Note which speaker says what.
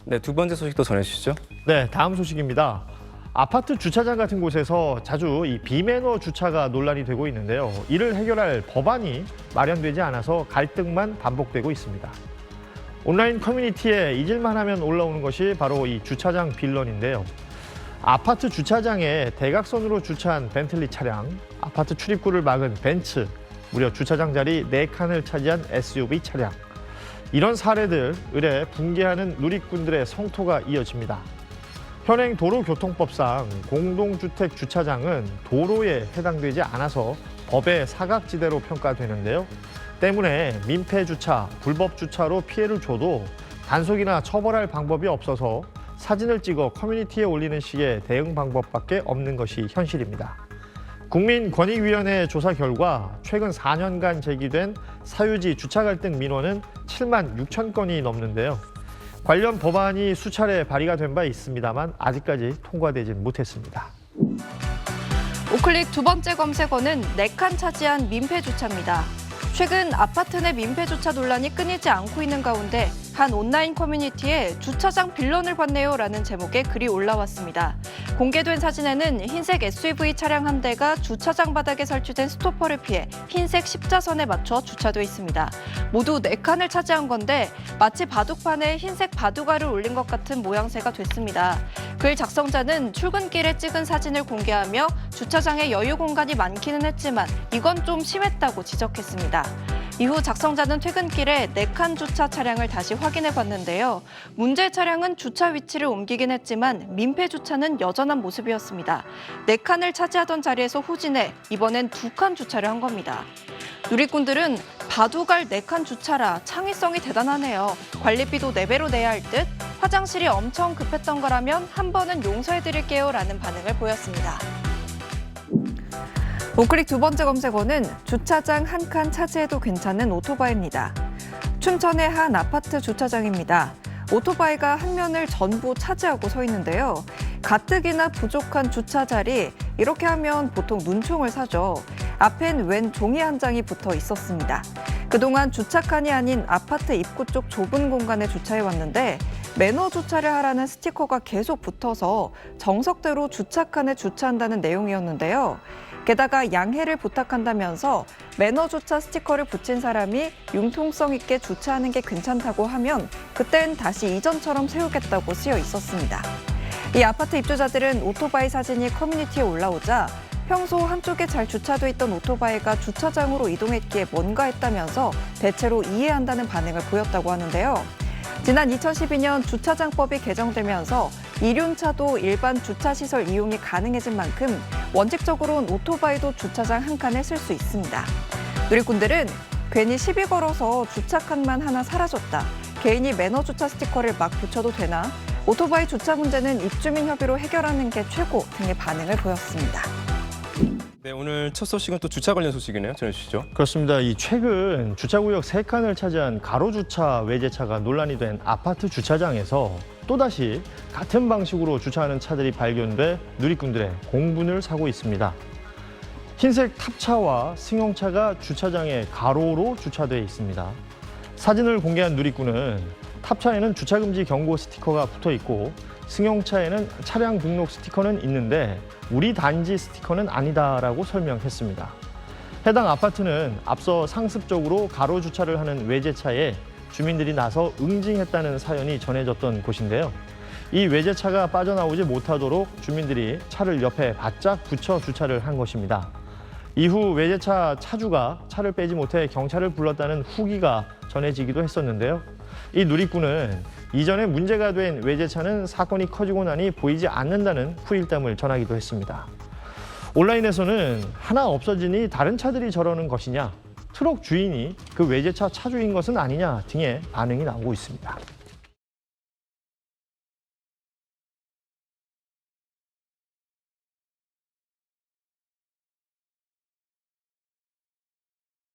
Speaker 1: 네, 두 번째 소식도 전해주시죠.
Speaker 2: 네, 다음 소식입니다. 아파트 주차장 같은 곳에서 자주 이 비매너 주차가 논란이 되고 있는데요. 이를 해결할 법안이 마련되지 않아서 갈등만 반복되고 있습니다. 온라인 커뮤니티에 잊을만 하면 올라오는 것이 바로 이 주차장 빌런인데요. 아파트 주차장에 대각선으로 주차한 벤틀리 차량, 아파트 출입구를 막은 벤츠, 무려 주차장 자리 4칸을 차지한 SUV 차량. 이런 사례들 의뢰 붕괴하는 누리꾼들의 성토가 이어집니다. 현행 도로교통법상 공동주택 주차장은 도로에 해당되지 않아서 법의 사각지대로 평가되는데요. 때문에 민폐 주차, 불법 주차로 피해를 줘도 단속이나 처벌할 방법이 없어서 사진을 찍어 커뮤니티에 올리는 식의 대응 방법밖에 없는 것이 현실입니다. 국민권익위원회 조사 결과 최근 4년간 제기된 사유지 주차 갈등 민원은 7만 6천 건이 넘는데요. 관련 법안이 수차례 발의가 된 바 있습니다만 아직까지 통과되진 못했습니다.
Speaker 3: 우클릭 두 번째 검색어는 4칸 차지한 민폐 주차입니다. 최근 아파트 내 민폐 주차 논란이 끊이지 않고 있는 가운데 한 온라인 커뮤니티에 주차장 빌런을 봤네요라는 제목의 글이 올라왔습니다. 공개된 사진에는 흰색 SUV 차량 한 대가 주차장 바닥에 설치된 스토퍼를 피해 흰색 십자선에 맞춰 주차돼 있습니다. 모두 4칸을 차지한 건데 마치 바둑판에 흰색 바둑알을 올린 것 같은 모양새가 됐습니다. 글 작성자는 출근길에 찍은 사진을 공개하며 주차장에 여유 공간이 많기는 했지만 이건 좀 심했다고 지적했습니다. 이후 작성자는 퇴근길에 4칸 주차 차량을 다시 확인해 봤는데요. 문제 차량은 주차 위치를 옮기긴 했지만 민폐 주차는 여전한 모습이었습니다. 4칸을 차지하던 자리에서 후진해 이번엔 2칸 주차를 한 겁니다. 누리꾼들은 바둑알 4칸 주차라 창의성이 대단하네요. 관리비도 4배로 내야 할 듯? 화장실이 엄청 급했던 거라면 한 번은 용서해드릴게요 라는 반응을 보였습니다. 우클릭 두 번째 검색어는 주차장 한 칸 차지해도 괜찮은 오토바이입니다. 춘천의 한 아파트 주차장입니다. 오토바이가 한 면을 전부 차지하고 서 있는데요. 가뜩이나 부족한 주차 자리, 이렇게 하면 보통 눈총을 사죠. 앞엔 웬 종이 한 장이 붙어 있었습니다. 그동안 주차칸이 아닌 아파트 입구 쪽 좁은 공간에 주차해 왔는데 매너 주차를 하라는 스티커가 계속 붙어서 정석대로 주차칸에 주차한다는 내용이었는데요. 게다가 양해를 부탁한다면서 매너 주차 스티커를 붙인 사람이 융통성 있게 주차하는 게 괜찮다고 하면 그땐 다시 이전처럼 세우겠다고 쓰여 있었습니다. 이 아파트 입주자들은 오토바이 사진이 커뮤니티에 올라오자 평소 한쪽에 잘 주차돼 있던 오토바이가 주차장으로 이동했기에 뭔가 했다면서 대체로 이해한다는 반응을 보였다고 하는데요. 지난 2012년 주차장법이 개정되면서 이륜차도 일반 주차시설 이용이 가능해진 만큼 원칙적으로는 오토바이도 주차장 한 칸에 쓸 수 있습니다. 누리꾼들은 괜히 시비 걸어서 주차칸만 하나 사라졌다. 개인이 매너 주차 스티커를 막 붙여도 되나? 오토바이 주차 문제는 입주민 협의로 해결하는 게 최고 등의 반응을 보였습니다.
Speaker 1: 네, 오늘 첫 소식은 또 주차 관련 소식이네요. 전해주시죠.
Speaker 2: 그렇습니다. 이 최근 주차구역 3칸을 차지한 가로주차 외제차가 논란이 된 아파트 주차장에서 또다시 같은 방식으로 주차하는 차들이 발견돼 누리꾼들의 공분을 사고 있습니다. 흰색 탑차와 승용차가 주차장에 가로로 주차돼 있습니다. 사진을 공개한 누리꾼은 탑차에는 주차금지 경고 스티커가 붙어 있고 승용차에는 차량 등록 스티커는 있는데 우리 단지 스티커는 아니다라고 설명했습니다. 해당 아파트는 앞서 상습적으로 가로 주차를 하는 외제차에 주민들이 나서 응징했다는 사연이 전해졌던 곳인데요. 이 외제차가 빠져나오지 못하도록 주민들이 차를 옆에 바짝 붙여 주차를 한 것입니다. 이후 외제차 차주가 차를 빼지 못해 경찰을 불렀다는 후기가 전해지기도 했었는데요. 이 누리꾼은 이전에 문제가 된 외제차는 사건이 커지고 나니 보이지 않는다는 후일담을 전하기도 했습니다. 온라인에서는 하나 없어지니 다른 차들이 저러는 것이냐, 트럭 주인이 그 외제차 차주인 것은 아니냐 등의 반응이 나오고 있습니다.